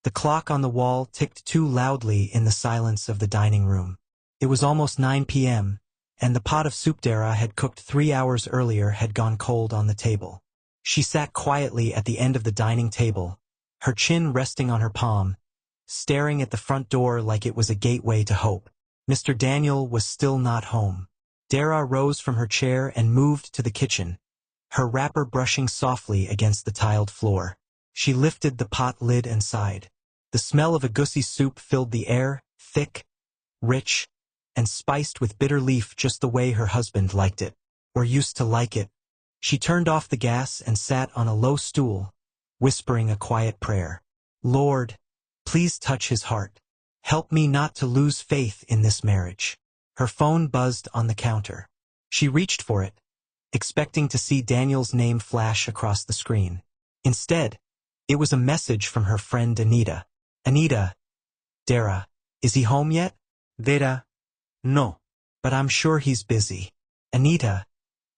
The clock on the wall ticked too loudly in the silence of the dining room. It was almost 9 p.m., and the pot of soup Dera had cooked 3 hours earlier had gone cold on the table. She sat quietly at the end of the dining table, her chin resting on her palm, staring at the front door like it was a gateway to hope. Mr. Daniel was still not home. Dera rose from her chair and moved to the kitchen, her wrapper brushing softly against the tiled floor. She lifted the pot lid and sighed. The smell of egusi soup filled the air, thick, rich, and spiced with bitter leaf just the way her husband liked it, or used to like it. She turned off the gas and sat on a low stool, whispering a quiet prayer. Lord, please touch his heart. Help me not to lose faith in this marriage. Her phone buzzed on the counter. She reached for it, expecting to see Daniel's name flash across the screen. Instead, it was a message from her friend Anita. Anita, Dera, is he home yet? Dera, no. But I'm sure he's busy. Anita,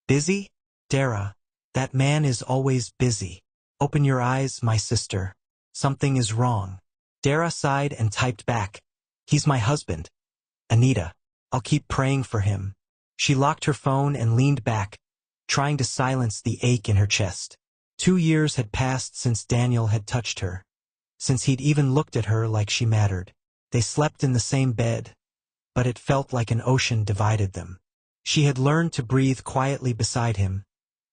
busy? Dera, that man is always busy. Open your eyes, my sister. Something is wrong. Dera sighed and typed back. He's my husband. Anita, I'll keep praying for him. She locked her phone and leaned back, trying to silence the ache in her chest. 2 years had passed since Daniel had touched her, since he'd even looked at her like she mattered. They slept in the same bed, but it felt like an ocean divided them. She had learned to breathe quietly beside him,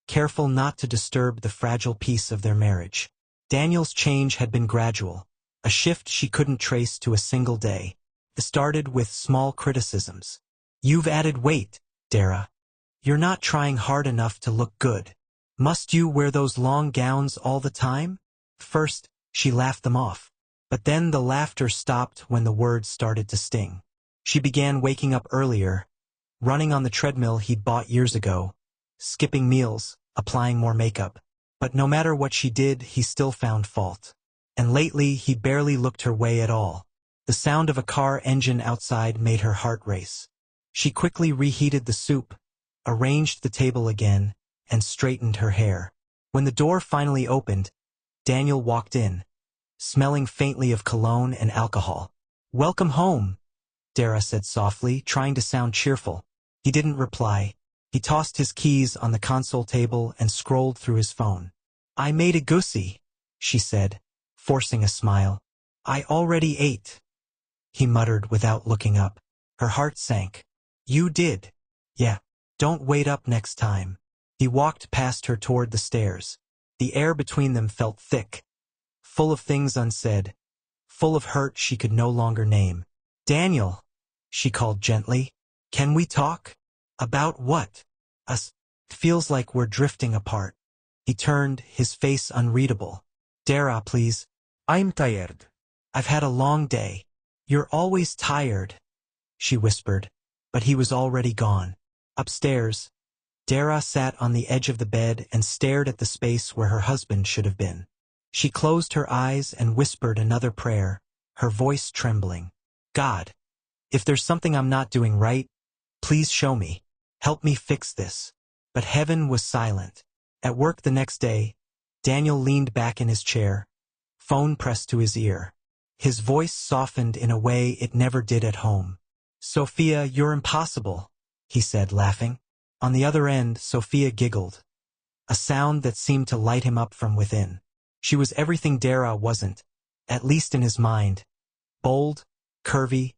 careful not to disturb the fragile peace of their marriage. Daniel's change had been gradual, a shift she couldn't trace to a single day. It started with small criticisms. You've added weight, Dera. You're not trying hard enough to look good. Must you wear those long gowns all the time? First, she laughed them off. But then the laughter stopped when the words started to sting. She began waking up earlier, running on the treadmill he'd bought years ago, skipping meals, applying more makeup. But no matter what she did, he still found fault. And lately, he barely looked her way at all. The sound of a car engine outside made her heart race. She quickly reheated the soup, arranged the table again, and straightened her hair. When the door finally opened, Daniel walked in, smelling faintly of cologne and alcohol. Welcome home, Dera said softly, trying to sound cheerful. He didn't reply. He tossed his keys on the console table and scrolled through his phone. I made egusi, she said, forcing a smile. I already ate, he muttered without looking up. Her heart sank. You did? Yeah. Don't wait up next time. He walked past her toward the stairs. The air between them felt thick, full of things unsaid, full of hurt she could no longer name. Daniel, she called gently. Can we talk? About what? Us. Feels like we're drifting apart. He turned, his face unreadable. Dera, please. I'm tired. I've had a long day. You're always tired, she whispered, but he was already gone. Upstairs, Dera sat on the edge of the bed and stared at the space where her husband should have been. She closed her eyes and whispered another prayer, her voice trembling. God, if there's something I'm not doing right, please show me. Help me fix this. But heaven was silent. At work the next day, Daniel leaned back in his chair, phone pressed to his ear. His voice softened in a way it never did at home. Sophia, you're impossible, he said, laughing. On the other end, Sophia giggled, a sound that seemed to light him up from within. She was everything Dera wasn't, at least in his mind. Bold, curvy,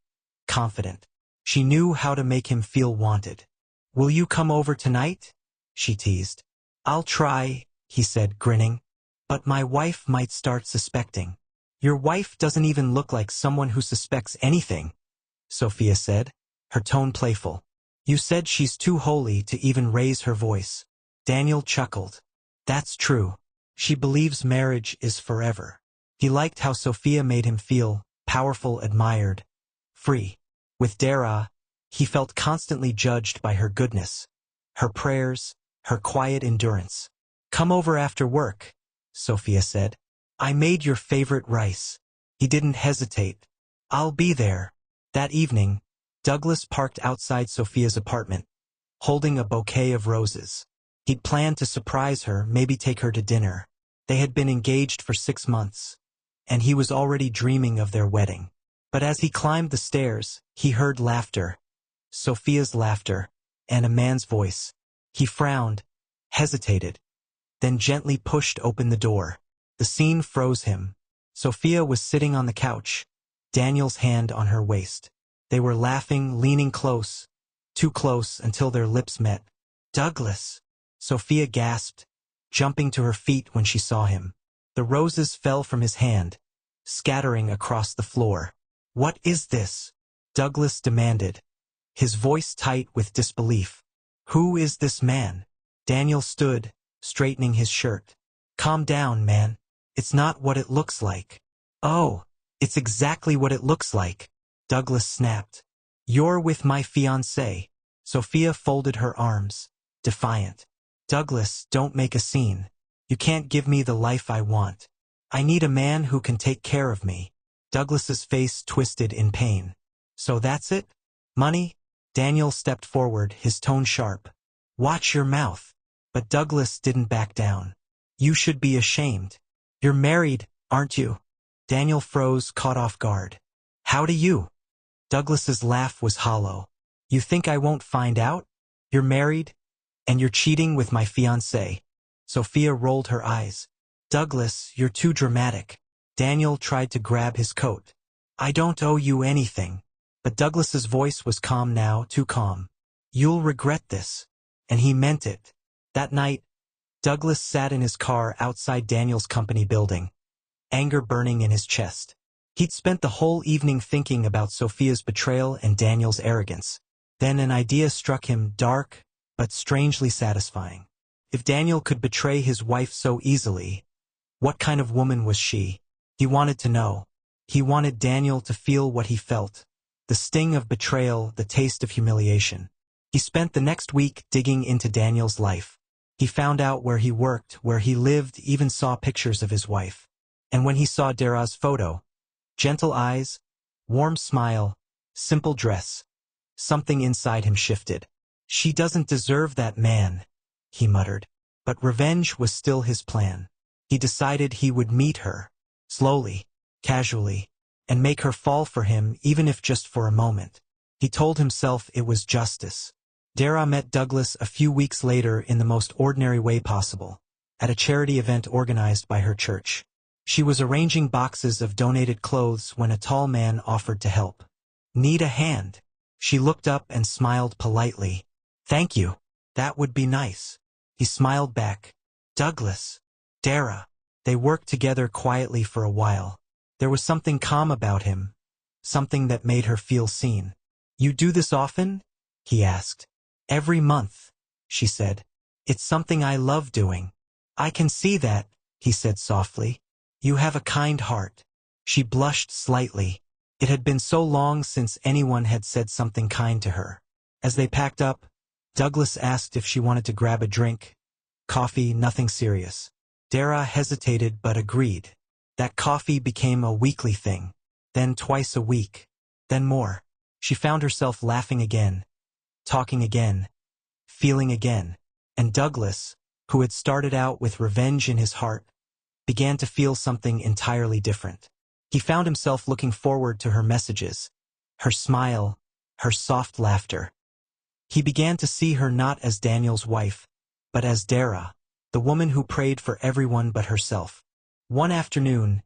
confident. She knew how to make him feel wanted. Will you come over tonight? She teased. I'll try, he said, grinning. But my wife might start suspecting. Your wife doesn't even look like someone who suspects anything, Sophia said, her tone playful. You said she's too holy to even raise her voice. Daniel chuckled. That's true. She believes marriage is forever. He liked how Sophia made him feel powerful, admired, free. With Dera, he felt constantly judged by her goodness, her prayers, her quiet endurance. Come over after work, Sophia said. I made your favorite rice. He didn't hesitate. I'll be there. That evening, Douglas parked outside Sophia's apartment, holding a bouquet of roses. He'd planned to surprise her, maybe take her to dinner. They had been engaged for 6 months, and he was already dreaming of their wedding. But as he climbed the stairs, he heard laughter, Sophia's laughter, and a man's voice. He frowned, hesitated, then gently pushed open the door. The scene froze him. Sophia was sitting on the couch, Daniel's hand on her waist. They were laughing, leaning close, too close until their lips met. "Douglas!" Sophia gasped, jumping to her feet when she saw him. The roses fell from his hand, scattering across the floor. "What is this?" Douglas demanded, his voice tight with disbelief. "Who is this man?" Daniel stood, straightening his shirt. "Calm down, man. It's not what it looks like." "Oh, it's exactly what it looks like," Douglas snapped. "You're with my fiancé." Sophia folded her arms, defiant. "Douglas, don't make a scene. You can't give me the life I want. I need a man who can take care of me." Douglas's face twisted in pain. "So that's it? Money?" Daniel stepped forward, his tone sharp. "Watch your mouth." But Douglas didn't back down. "You should be ashamed. You're married, aren't you?" Daniel froze, caught off guard. "How do you?" Douglas's laugh was hollow. "You think I won't find out? You're married, and you're cheating with my fiancé." Sophia rolled her eyes. "Douglas, you're too dramatic." Daniel tried to grab his coat. "I don't owe you anything." But Douglas's voice was calm now, too calm. "You'll regret this." And he meant it. That night, Douglas sat in his car outside Daniel's company building, anger burning in his chest. He'd spent the whole evening thinking about Sophia's betrayal and Daniel's arrogance. Then an idea struck him, dark, but strangely satisfying. If Daniel could betray his wife so easily, what kind of woman was she? He wanted to know. He wanted Daniel to feel what he felt. The sting of betrayal, the taste of humiliation. He spent the next week digging into Daniel's life. He found out where he worked, where he lived, even saw pictures of his wife. And when he saw Dera's photo, gentle eyes, warm smile, simple dress, something inside him shifted. "She doesn't deserve that man," he muttered. But revenge was still his plan. He decided he would meet her, slowly, casually, and make her fall for him, even if just for a moment. He told himself it was justice. Dera met Douglas a few weeks later in the most ordinary way possible, at a charity event organized by her church. She was arranging boxes of donated clothes when a tall man offered to help. "Need a hand?" She looked up and smiled politely. "Thank you. That would be nice." He smiled back. "Douglas." "Dera." They worked together quietly for a while. There was something calm about him, something that made her feel seen. "You do this often?" he asked. "Every month," she said. "It's something I love doing." "I can see that," he said softly. "You have a kind heart." She blushed slightly. It had been so long since anyone had said something kind to her. As they packed up, Douglas asked if she wanted to grab a drink. Coffee, nothing serious. Dera hesitated but agreed. That coffee became a weekly thing, then twice a week, then more. She found herself laughing again, talking again, feeling again. And Douglas, who had started out with revenge in his heart, began to feel something entirely different. He found himself looking forward to her messages, her smile, her soft laughter. He began to see her not as Daniel's wife, but as Dera, the woman who prayed for everyone but herself. One afternoon,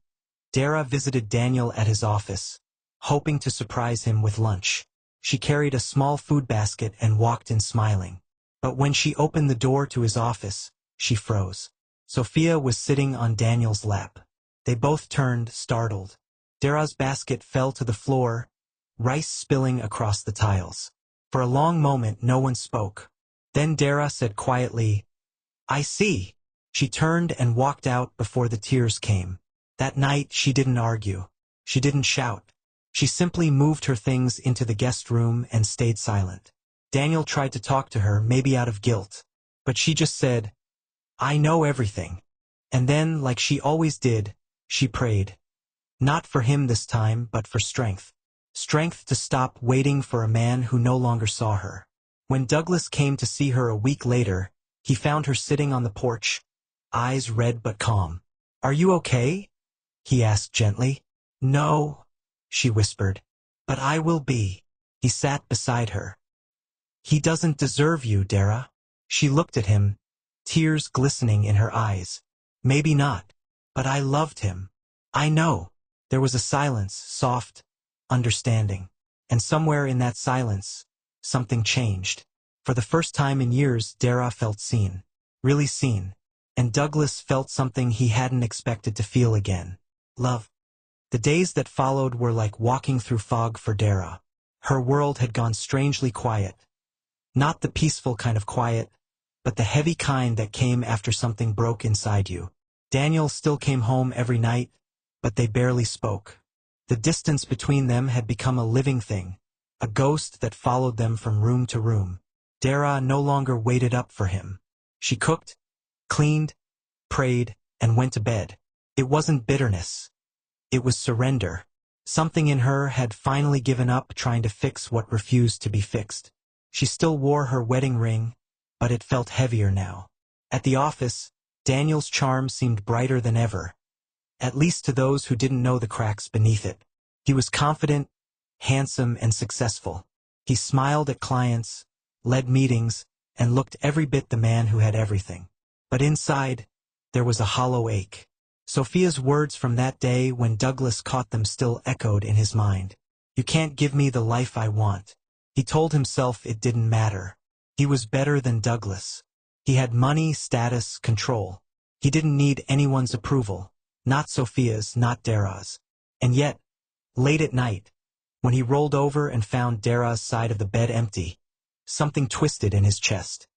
Dera visited Daniel at his office, hoping to surprise him with lunch. She carried a small food basket and walked in smiling. But when she opened the door to his office, she froze. Sophia was sitting on Daniel's lap. They both turned, startled. Dera's basket fell to the floor, rice spilling across the tiles. For a long moment no one spoke. Then Dera said quietly, "I see." She turned and walked out before the tears came. That night she didn't argue. She didn't shout. She simply moved her things into the guest room and stayed silent. Daniel tried to talk to her, maybe out of guilt. But she just said, "I know everything." And then, like she always did, she prayed. Not for him this time, but for strength. Strength to stop waiting for a man who no longer saw her. When Douglas came to see her a week later, he found her sitting on the porch, eyes red but calm. "Are you okay?" he asked gently. No, she whispered. But I will be. He sat beside her. He doesn't deserve you, Dera. She looked at him, tears glistening in her eyes. Maybe not. But I loved him. I know. There was a silence, soft, understanding. And somewhere in that silence, something changed. For the first time in years, Dera felt seen. Really seen. And Douglas felt something he hadn't expected to feel again. Love. The days that followed were like walking through fog for Dera. Her world had gone strangely quiet. Not the peaceful kind of quiet, but the heavy kind that came after something broke inside you. Daniel still came home every night, but they barely spoke. The distance between them had become a living thing, a ghost that followed them from room to room. Dera no longer waited up for him. She cooked, cleaned, prayed, and went to bed. It wasn't bitterness. It was surrender. Something in her had finally given up trying to fix what refused to be fixed. She still wore her wedding ring, but it felt heavier now. At the office, Daniel's charm seemed brighter than ever, at least to those who didn't know the cracks beneath it. He was confident, handsome, and successful. He smiled at clients, led meetings, and looked every bit the man who had everything. But inside, there was a hollow ache. Sophia's words from that day when Douglas caught them still echoed in his mind. You can't give me the life I want. He told himself it didn't matter. He was better than Douglas. He had money, status, control. He didn't need anyone's approval. Not Sophia's, not Dera's. And yet, late at night, when he rolled over and found Dera's side of the bed empty, something twisted in his chest.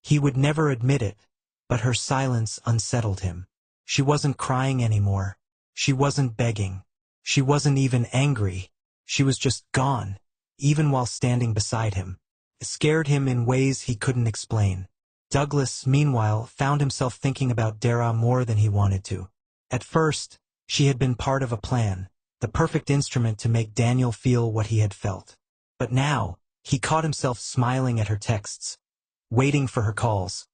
He would never admit it, but her silence unsettled him. She wasn't crying anymore. She wasn't begging. She wasn't even angry. She was just gone, even while standing beside him. It scared him in ways he couldn't explain. Douglas, meanwhile, found himself thinking about Dera more than he wanted to. At first, she had been part of a plan, the perfect instrument to make Daniel feel what he had felt. But now, he caught himself smiling at her texts, waiting for her calls,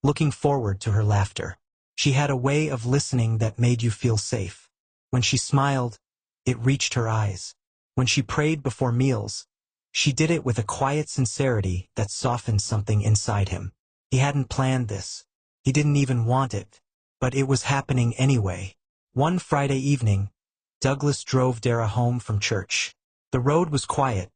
looking forward to her laughter. She had a way of listening that made you feel safe. When she smiled, it reached her eyes. When she prayed before meals, she did it with a quiet sincerity that softened something inside him. He hadn't planned this. He didn't even want it. But it was happening anyway. One Friday evening, Douglas drove Dera home from church. The road was quiet,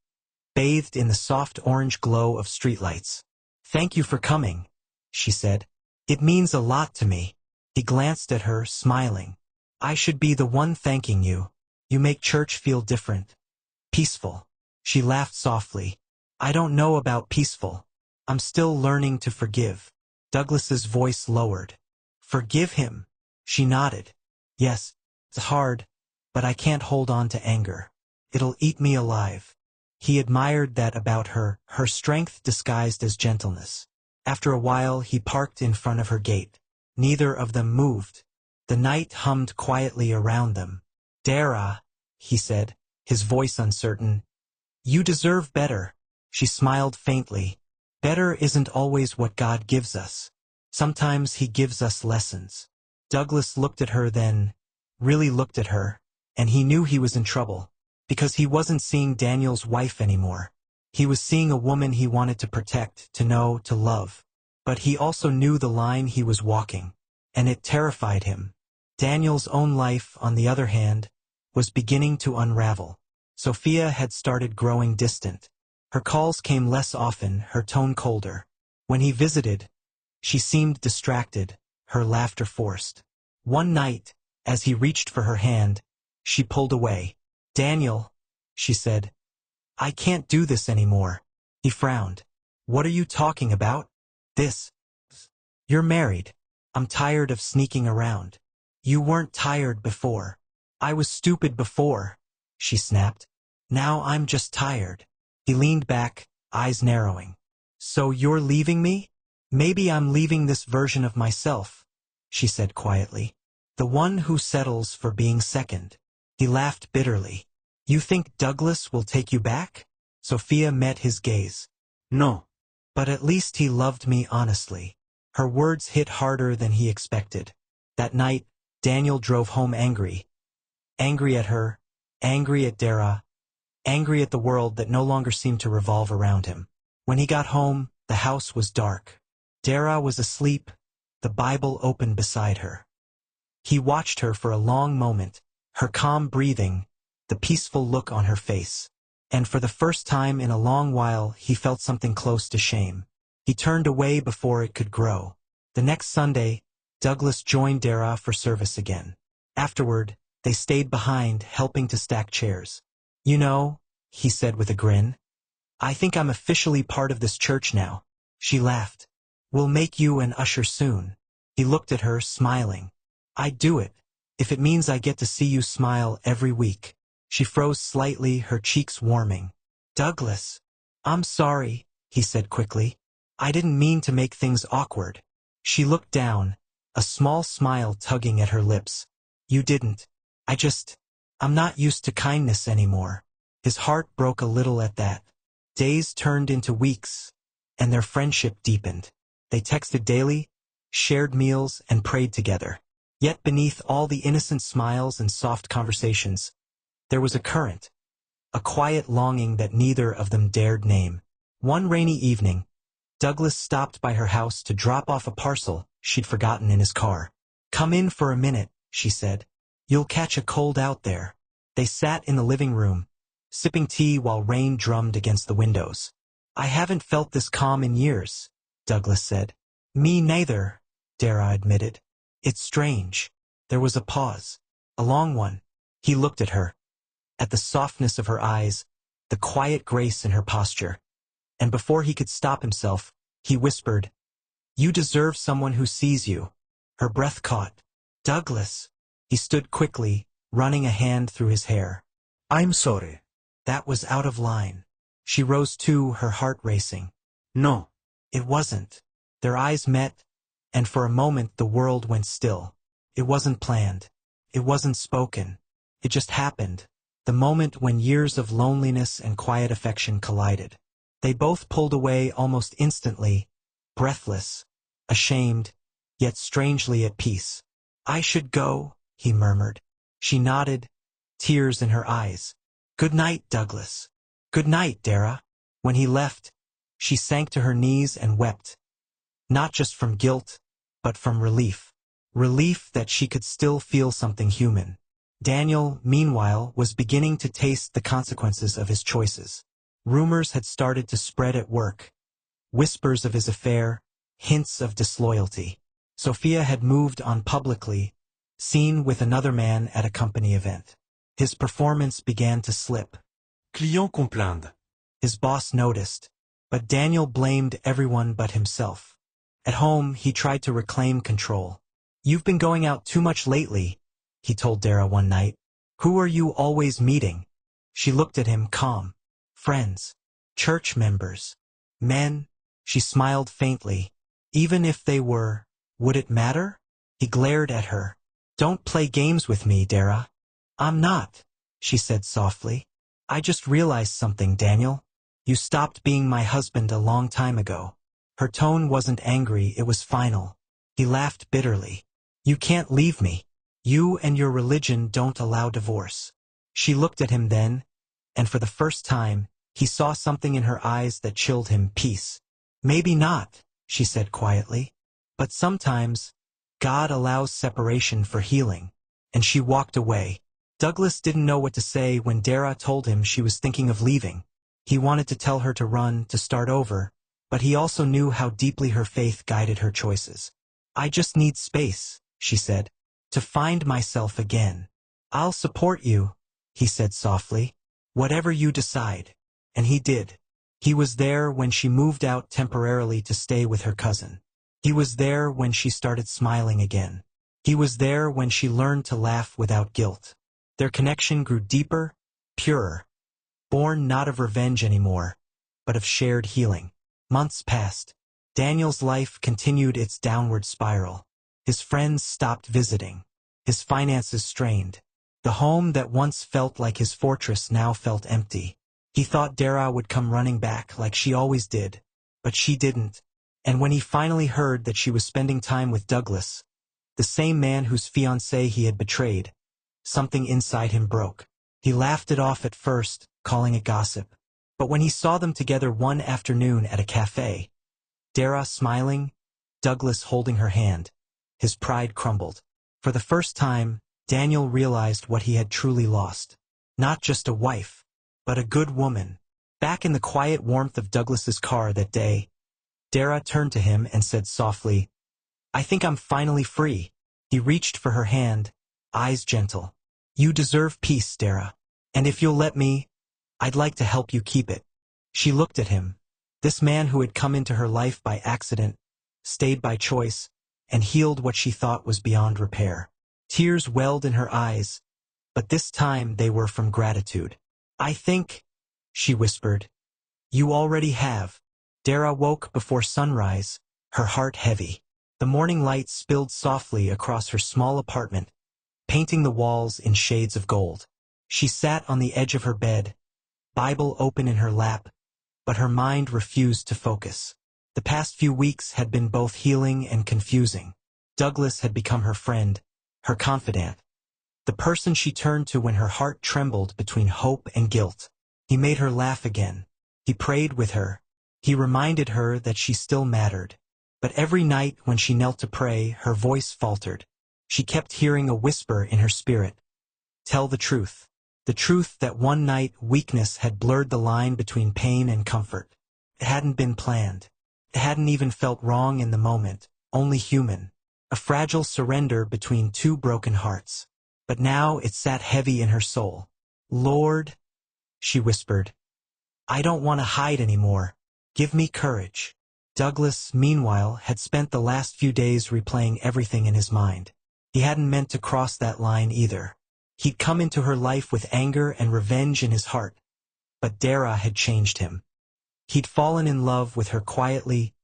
bathed in the soft orange glow of streetlights. "Thank you for coming," she said. "It means a lot to me." He glanced at her, smiling. "I should be the one thanking you. You make church feel different. Peaceful." She laughed softly. "I don't know about peaceful. I'm still learning to forgive." Douglas's voice lowered. "Forgive him?" She nodded. "Yes, it's hard, but I can't hold on to anger. It'll eat me alive." He admired that about her, her strength disguised as gentleness. After a while, he parked in front of her gate. Neither of them moved. The night hummed quietly around them. "Dera," he said, his voice uncertain, "you deserve better." She smiled faintly. "Better isn't always what God gives us. Sometimes he gives us lessons." Douglas looked at her then, really looked at her, and he knew he was in trouble, because he wasn't seeing Daniel's wife anymore. He was seeing a woman he wanted to protect, to know, to love. But he also knew the line he was walking, and it terrified him. Daniel's own life, on the other hand, was beginning to unravel. Sophia had started growing distant. Her calls came less often, her tone colder. When he visited, she seemed distracted, her laughter forced. One night, as he reached for her hand, she pulled away. "Daniel," she said, "I can't do this anymore." He frowned. "What are you talking about?" "This. You're married. I'm tired of sneaking around." "You weren't tired before." "I was stupid before," she snapped. "Now I'm just tired." He leaned back, eyes narrowing. "So you're leaving me?" "Maybe I'm leaving this version of myself," she said quietly. "The one who settles for being second." He laughed bitterly. "You think Douglas will take you back?" Sophia met his gaze. No. "But at least he loved me honestly." Her words hit harder than he expected. That night, Daniel drove home angry, angry at her, angry at Dera, angry at the world that no longer seemed to revolve around him. When he got home, the house was dark. Dera was asleep, the Bible open beside her. He watched her for a long moment, her calm breathing, the peaceful look on her face. And for the first time in a long while he felt something close to shame. He turned away before it could grow. The next Sunday, Douglas joined Dera for service again. Afterward, they stayed behind, helping to stack chairs. "You know," he said with a grin, "I think I'm officially part of this church now." She laughed. "We'll make you an usher soon." He looked at her, smiling. "I'd do it, if it means I get to see you smile every week." She froze slightly, her cheeks warming. "Douglas, I'm sorry," he said quickly. "I didn't mean to make things awkward." She looked down, a small smile tugging at her lips. "You didn't. I'm not used to kindness anymore." His heart broke a little at that. Days turned into weeks, and their friendship deepened. They texted daily, shared meals, and prayed together. Yet beneath all the innocent smiles and soft conversations, there was a current, a quiet longing that neither of them dared name. One rainy evening, Douglas stopped by her house to drop off a parcel she'd forgotten in his car. "Come in for a minute," she said. "You'll catch a cold out there." They sat in the living room, sipping tea while rain drummed against the windows. "I haven't felt this calm in years," Douglas said. "Me neither," Dera admitted. "It's strange." There was a pause, a long one. He looked at her, at the softness of her eyes, the quiet grace in her posture. And before he could stop himself, he whispered, "You deserve someone who sees you." Her breath caught. "Douglas." He stood quickly, running a hand through his hair. I'm sorry. That was out of line. She rose too, her heart racing. No. It wasn't. Their eyes met, and for a moment the world went still. It wasn't planned. It wasn't spoken. It just happened. The moment when years of loneliness and quiet affection collided. They both pulled away almost instantly, breathless, ashamed, yet strangely at peace. "I should go," he murmured. She nodded, tears in her eyes. "Good night, Douglas." "Good night, Dera." When he left, she sank to her knees and wept. Not just from guilt, but from relief. Relief that she could still feel something human. Daniel, meanwhile, was beginning to taste the consequences of his choices. Rumors had started to spread at work. Whispers of his affair, hints of disloyalty. Sophia had moved on publicly, seen with another man at a company event. His performance began to slip. Client complained. His boss noticed, but Daniel blamed everyone but himself. At home, he tried to reclaim control. "You've been going out too much lately," he told Dera one night. "Who are you always meeting?" She looked at him, calm. "Friends. Church members. Men." She smiled faintly. "Even if they were, would it matter?" He glared at her. "Don't play games with me, Dera." "I'm not," she said softly. "I just realized something, Daniel. You stopped being my husband a long time ago." Her tone wasn't angry, it was final. He laughed bitterly. "You can't leave me. You and your religion don't allow divorce." She looked at him then, and for the first time, he saw something in her eyes that chilled him. Peace. "Maybe not," she said quietly. "But sometimes, God allows separation for healing." And she walked away. Douglas didn't know what to say when Dera told him she was thinking of leaving. He wanted to tell her to run, to start over, but he also knew how deeply her faith guided her choices. "I just need space," she said, "to find myself again." "I'll support you," he said softly. "Whatever you decide." And he did. He was there when she moved out temporarily to stay with her cousin. He was there when she started smiling again. He was there when she learned to laugh without guilt. Their connection grew deeper, purer, born not of revenge anymore, but of shared healing. Months passed. Daniel's life continued its downward spiral. His friends stopped visiting. His finances strained. The home that once felt like his fortress now felt empty. He thought Dera would come running back like she always did, but she didn't. And when he finally heard that she was spending time with Douglas, the same man whose fiancé he had betrayed, something inside him broke. He laughed it off at first, calling it gossip. But when he saw them together one afternoon at a cafe, Dera smiling, Douglas holding her hand, his pride crumbled. For the first time, Daniel realized what he had truly lost. Not just a wife, but a good woman. Back in the quiet warmth of Douglas's car that day, Dera turned to him and said softly, "I think I'm finally free." He reached for her hand, eyes gentle. "You deserve peace, Dera. And if you'll let me, I'd like to help you keep it." She looked at him. This man who had come into her life by accident, stayed by choice, and healed what she thought was beyond repair. Tears welled in her eyes, but this time they were from gratitude. "I think," she whispered, "you already have." Dera woke before sunrise, her heart heavy. The morning light spilled softly across her small apartment, painting the walls in shades of gold. She sat on the edge of her bed, Bible open in her lap, but her mind refused to focus. The past few weeks had been both healing and confusing. Douglas had become her friend, her confidant, the person she turned to when her heart trembled between hope and guilt. He made her laugh again. He prayed with her. He reminded her that she still mattered. But every night when she knelt to pray, her voice faltered. She kept hearing a whisper in her spirit. Tell the truth. The truth that one night weakness had blurred the line between pain and comfort. It hadn't been planned. It hadn't even felt wrong in the moment, only human. A fragile surrender between two broken hearts. But now it sat heavy in her soul. "Lord," she whispered, "I don't want to hide anymore. Give me courage." Douglas, meanwhile, had spent the last few days replaying everything in his mind. He hadn't meant to cross that line either. He'd come into her life with anger and revenge in his heart. But Dera had changed him. He'd fallen in love with her quietly,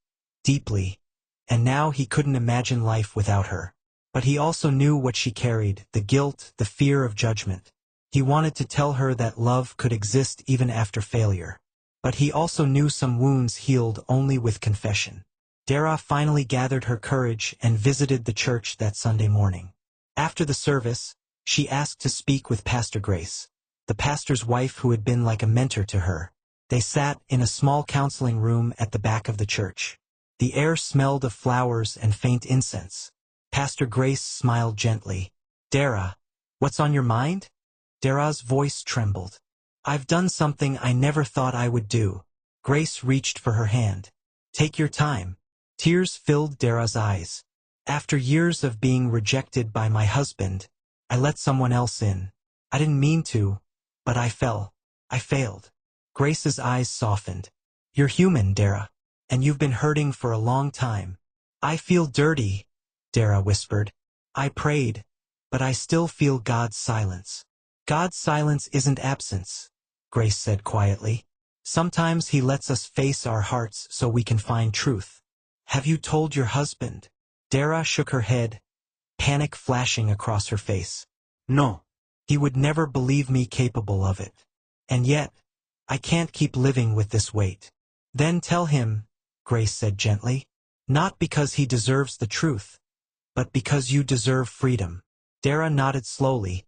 deeply, and now he couldn't imagine life without her. But he also knew what she carried, the guilt, the fear of judgment. He wanted to tell her that love could exist even after failure. But he also knew some wounds healed only with confession. Dera finally gathered her courage and visited the church that Sunday morning. After the service, she asked to speak with Pastor Grace, the pastor's wife who had been like a mentor to her. They sat in a small counseling room at the back of the church. The air smelled of flowers and faint incense. Pastor Grace smiled gently. "Dera, what's on your mind?" Dera's voice trembled. "I've done something I never thought I would do." Grace reached for her hand. "Take your time." Tears filled Dera's eyes. "After years of being rejected by my husband, I let someone else in. I didn't mean to, but I fell. I failed." Grace's eyes softened. "You're human, Dera, and you've been hurting for a long time." "I feel dirty," Dera whispered. "I prayed, but I still feel God's silence." "God's silence isn't absence," Grace said quietly. "Sometimes he lets us face our hearts so we can find truth." "Have you told your husband?" Dera shook her head, panic flashing across her face. No. "He would never believe me capable of it. And yet, I can't keep living with this weight." "Then tell him," Grace said gently. "Not because he deserves the truth, but because you deserve freedom." Dera nodded slowly,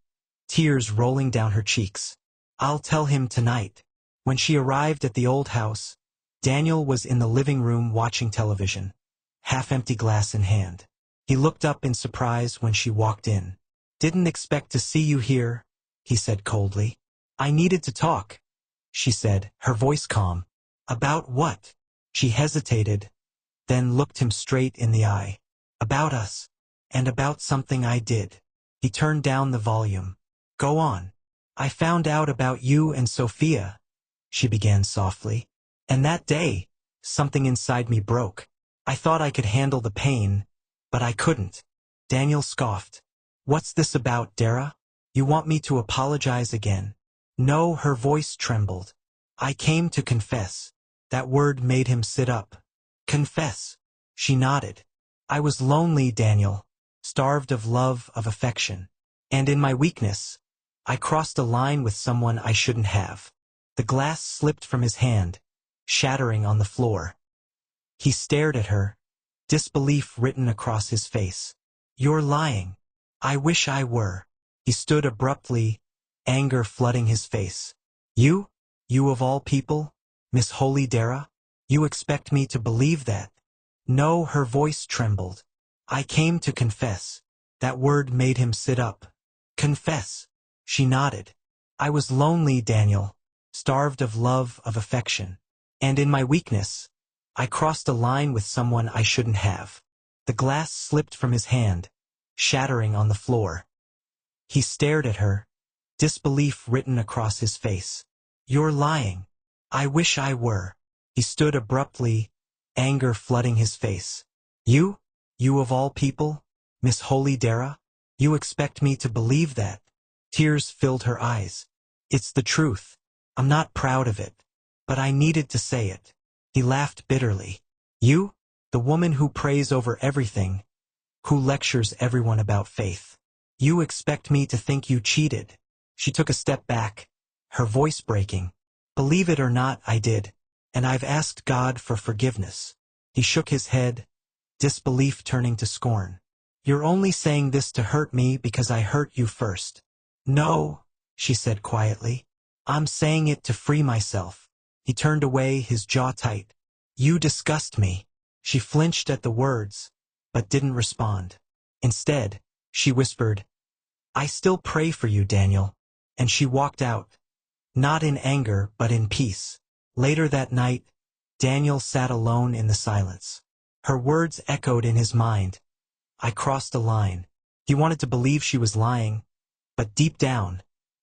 tears rolling down her cheeks. "I'll tell him tonight." When she arrived at the old house, Daniel was in the living room watching television, half-empty glass in hand. He looked up in surprise when she walked in. "Didn't expect to see you here," he said coldly. "I needed to talk," she said, her voice calm. "About what?" She hesitated, then looked him straight in the eye. "About us, and about something I did." He turned down the volume. "Go on." "I found out about you and Sophia," she began softly. "And that day, something inside me broke. I thought I could handle the pain, but I couldn't." Daniel scoffed. "What's this about, Dera? You want me to apologize again?" "No," her voice trembled. "I came to confess." That word made him sit up. "Confess." She nodded. "I was lonely, Daniel, starved of love, of affection. And in my weakness, I crossed a line with someone I shouldn't have." The glass slipped from his hand, shattering on the floor. He stared at her, disbelief written across his face. "You're lying." "I wish I were." He stood abruptly, anger flooding his face. You? You of all people? Miss Holy Dera? You expect me to believe that? No, her voice trembled. I came to confess. That word made him sit up. Confess. She nodded. I was lonely, Daniel, starved of love, of affection. And in my weakness, I crossed a line with someone I shouldn't have. The glass slipped from his hand, shattering on the floor. He stared at her, disbelief written across his face. You're lying. I wish I were. He stood abruptly, anger flooding his face. You? You of all people? Miss Holy Dera? You expect me to believe that? Tears filled her eyes. It's the truth. I'm not proud of it. But I needed to say it. He laughed bitterly. You? The woman who prays over everything, who lectures everyone about faith. You expect me to think you cheated. She took a step back, her voice breaking. Believe it or not, I did. And I've asked God for forgiveness. He shook his head, disbelief turning to scorn. You're only saying this to hurt me because I hurt you first. No, she said quietly. I'm saying it to free myself. He turned away, his jaw tight. You disgust me. She flinched at the words, but didn't respond. Instead, she whispered, I still pray for you, Daniel. And she walked out, not in anger but in peace. Later that night, Daniel sat alone in the silence. Her words echoed in his mind. I crossed a line. He wanted to believe she was lying, but deep down,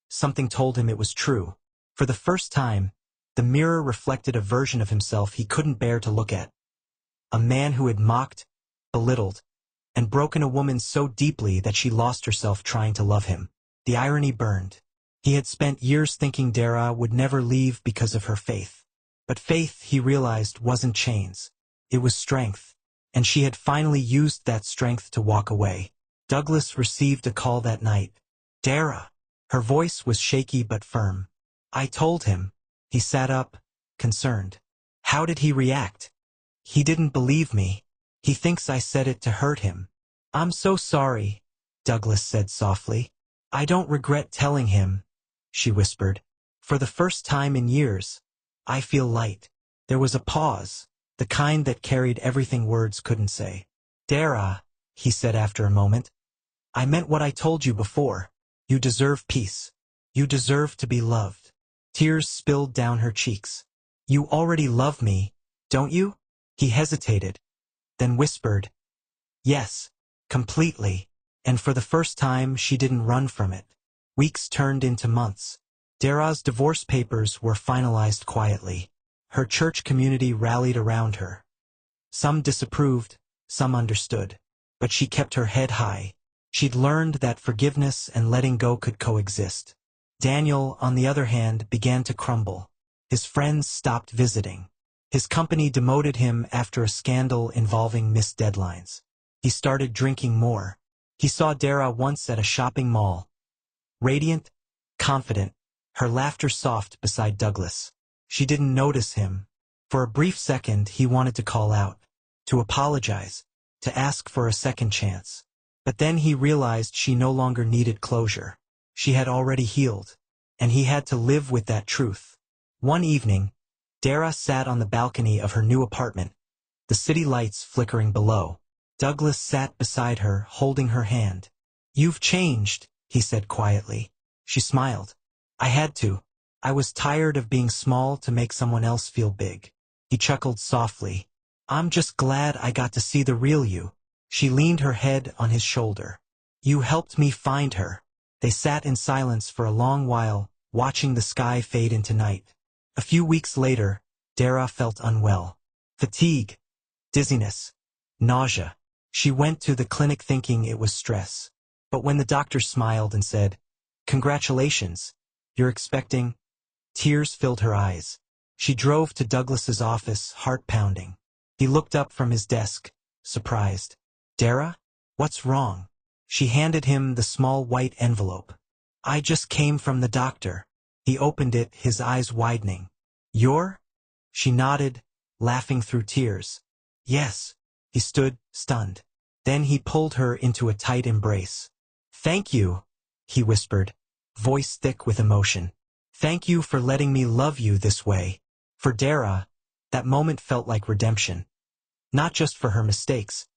something told him it was true. For the first time, the mirror reflected a version of himself he couldn't bear to look at. A man who had mocked, belittled, and broken a woman so deeply that she lost herself trying to love him. The irony burned. He had spent years thinking Dera would never leave because of her faith. But faith, he realized, wasn't chains. It was strength. And she had finally used that strength to walk away. Douglas received a call that night. Dera. Her voice was shaky but firm. I told him. He sat up, concerned. How did he react? He didn't believe me. He thinks I said it to hurt him. I'm so sorry, Douglas said softly. I don't regret telling him, she whispered. For the first time in years, I feel light. There was a pause, the kind that carried everything words couldn't say. Dera, he said after a moment. I meant what I told you before. You deserve peace. You deserve to be loved. Tears spilled down her cheeks. You already love me, don't you? He hesitated, then whispered, yes, completely. And for the first time, she didn't run from it. Weeks turned into months. Dera's divorce papers were finalized quietly. Her church community rallied around her. Some disapproved, some understood. But she kept her head high. She'd learned that forgiveness and letting go could coexist. Daniel, on the other hand, began to crumble. His friends stopped visiting. His company demoted him after a scandal involving missed deadlines. He started drinking more. He saw Dera once at a shopping mall. Radiant, confident, her laughter soft beside Douglas. She didn't notice him. For a brief second, he wanted to call out, to apologize, to ask for a second chance. But then he realized she no longer needed closure. She had already healed, and he had to live with that truth. One evening, Dera sat on the balcony of her new apartment, the city lights flickering below. Douglas sat beside her, holding her hand. You've changed, he said quietly. She smiled. I had to. I was tired of being small to make someone else feel big. He chuckled softly. I'm just glad I got to see the real you. She leaned her head on his shoulder. You helped me find her. They sat in silence for a long while, watching the sky fade into night. A few weeks later, Dera felt unwell. Fatigue, dizziness, nausea. She went to the clinic thinking it was stress. But when the doctor smiled and said, Congratulations, you're expecting, tears filled her eyes. She drove to Douglas's office, heart pounding. He looked up from his desk, surprised. Dera? What's wrong? She handed him the small white envelope. I just came from the doctor. He opened it, his eyes widening. You're? She nodded, laughing through tears. Yes. He stood, stunned. Then he pulled her into a tight embrace. Thank you. he whispered, voice thick with emotion. Thank you for letting me love you this way. For Dera, that moment felt like redemption. Not just for her mistakes,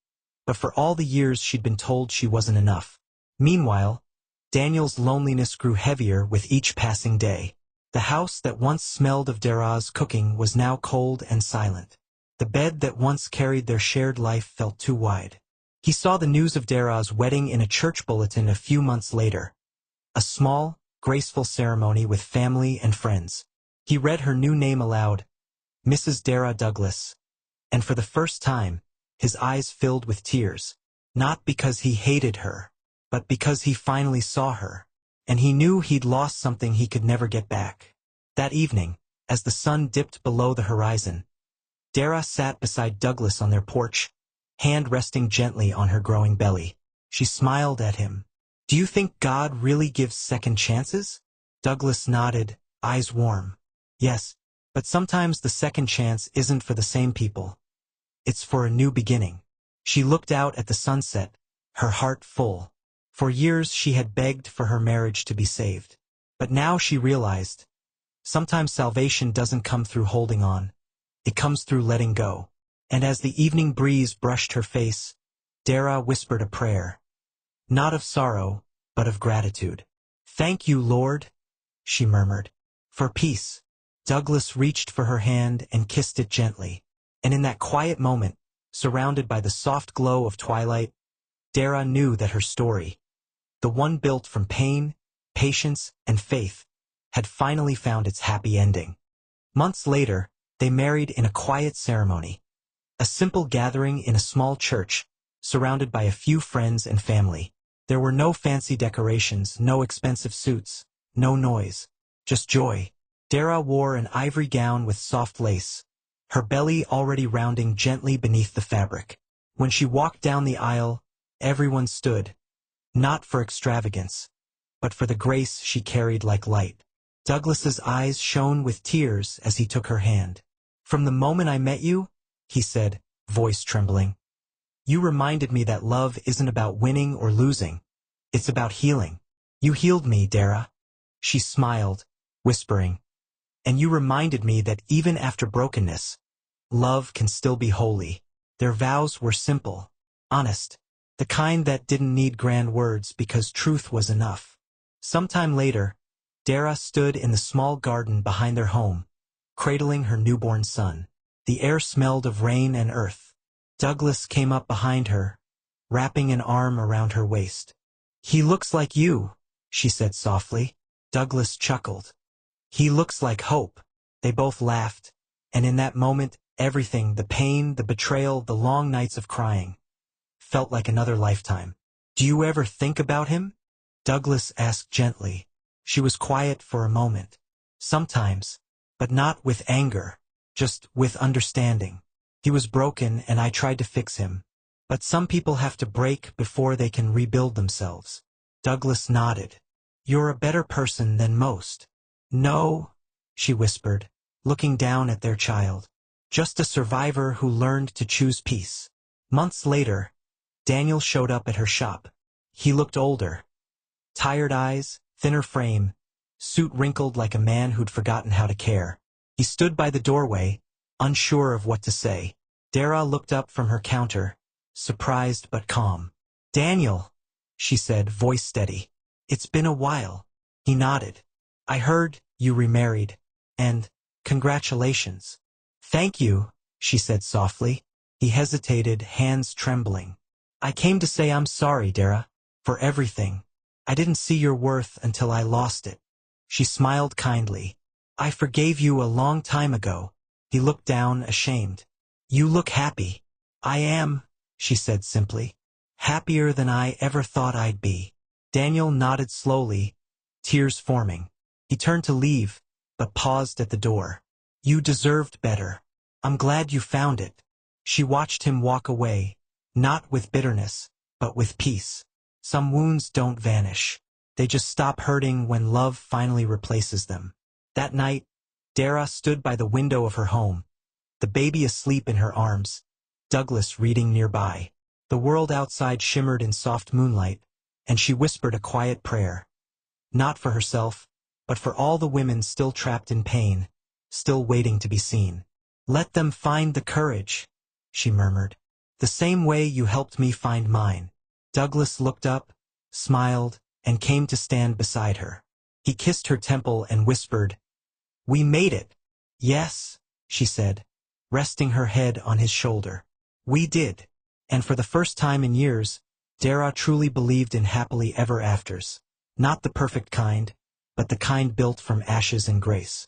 but for all the years she'd been told she wasn't enough. Meanwhile, Daniel's loneliness grew heavier with each passing day. The house that once smelled of Dera's cooking was now cold and silent. The bed that once carried their shared life felt too wide. He saw the news of Dera's wedding in a church bulletin a few months later. A small, graceful ceremony with family and friends. He read her new name aloud, Mrs. Dera Douglas. And for the first time, his eyes filled with tears. Not because he hated her, but because he finally saw her. And he knew he'd lost something he could never get back. That evening, as the sun dipped below the horizon, Dera sat beside Douglas on their porch, hand resting gently on her growing belly. She smiled at him. Do you think God really gives second chances? Douglas nodded, eyes warm. Yes, but sometimes the second chance isn't for the same people. It's for a new beginning. She looked out at the sunset, her heart full. For years she had begged for her marriage to be saved. But now she realized, sometimes salvation doesn't come through holding on. It comes through letting go. And as the evening breeze brushed her face, Dera whispered a prayer. Not of sorrow, but of gratitude. Thank you, Lord, she murmured. For peace. Douglas reached for her hand and kissed it gently. And in that quiet moment, surrounded by the soft glow of twilight, Dera knew that her story, the one built from pain, patience, and faith, had finally found its happy ending. Months later, they married in a quiet ceremony. A simple gathering in a small church, surrounded by a few friends and family. There were no fancy decorations, no expensive suits, no noise, just joy. Dera wore an ivory gown with soft lace, her belly already rounding gently beneath the fabric. When she walked down the aisle, everyone stood, not for extravagance, but for the grace she carried like light. Douglas's eyes shone with tears as he took her hand. From the moment I met you, he said, voice trembling, you reminded me that love isn't about winning or losing. It's about healing. You healed me, Dera. She smiled, whispering. And you reminded me that even after brokenness, love can still be holy. Their vows were simple, honest, the kind that didn't need grand words because truth was enough. Sometime later, Dera stood in the small garden behind their home, cradling her newborn son. The air smelled of rain and earth. Douglas came up behind her, wrapping an arm around her waist. He looks like you, she said softly. Douglas chuckled. He looks like hope. They both laughed, and in that moment, everything, the pain, the betrayal, the long nights of crying, felt like another lifetime. Do you ever think about him? Douglas asked gently. She was quiet for a moment. Sometimes, but not with anger, just with understanding. He was broken and I tried to fix him. But some people have to break before they can rebuild themselves. Douglas nodded. You're a better person than most. No, she whispered, looking down at their child. Just a survivor who learned to choose peace. Months later, Daniel showed up at her shop. He looked older. Tired eyes, thinner frame, suit wrinkled like a man who'd forgotten how to care. He stood by the doorway, unsure of what to say. Dera looked up from her counter, surprised but calm. Daniel, she said, voice steady. It's been a while. He nodded. I heard you remarried, and congratulations. Thank you, she said softly. He hesitated, hands trembling. I came to say I'm sorry, Dera, for everything. I didn't see your worth until I lost it. She smiled kindly. I forgave you a long time ago. He looked down, ashamed. You look happy. I am, she said simply. Happier than I ever thought I'd be. Daniel nodded slowly, tears forming. He turned to leave, but paused at the door. You deserved better. I'm glad you found it. She watched him walk away, not with bitterness, but with peace. Some wounds don't vanish. They just stop hurting when love finally replaces them. That night, Dera stood by the window of her home, the baby asleep in her arms, Douglas reading nearby. The world outside shimmered in soft moonlight, and she whispered a quiet prayer. not for herself, but for all the women still trapped in pain, still waiting to be seen. Let them find the courage, she murmured. The same way you helped me find mine. Douglas looked up, smiled, and came to stand beside her. He kissed her temple and whispered, "We made it." "Yes," she said, resting her head on his shoulder. "We did." And for the first time in years, Dera truly believed in happily ever afters. Not the perfect kind, but the kind built from ashes and grace.